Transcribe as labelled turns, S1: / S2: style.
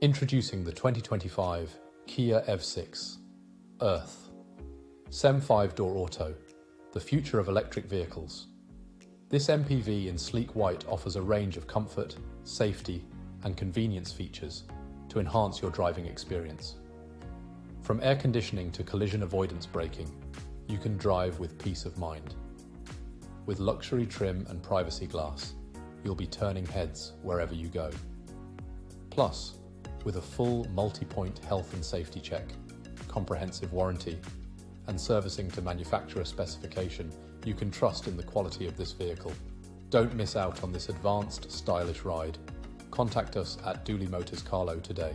S1: Introducing the 2025 Kia EV6 Earth. SEM 5-door auto, the future of electric vehicles. This MPV in sleek white offers a range of comfort, safety, and convenience features to enhance your driving experience. From air conditioning to collision avoidance braking, you can drive with peace of mind. With luxury trim and privacy glass, you'll be turning heads wherever you go. Plus, with a full multi-point health and safety check, comprehensive warranty, and servicing to manufacturer specification, you can trust in the quality of this vehicle. Don't miss out on this advanced, stylish ride. Contact us at Dooley Motors Carlo today.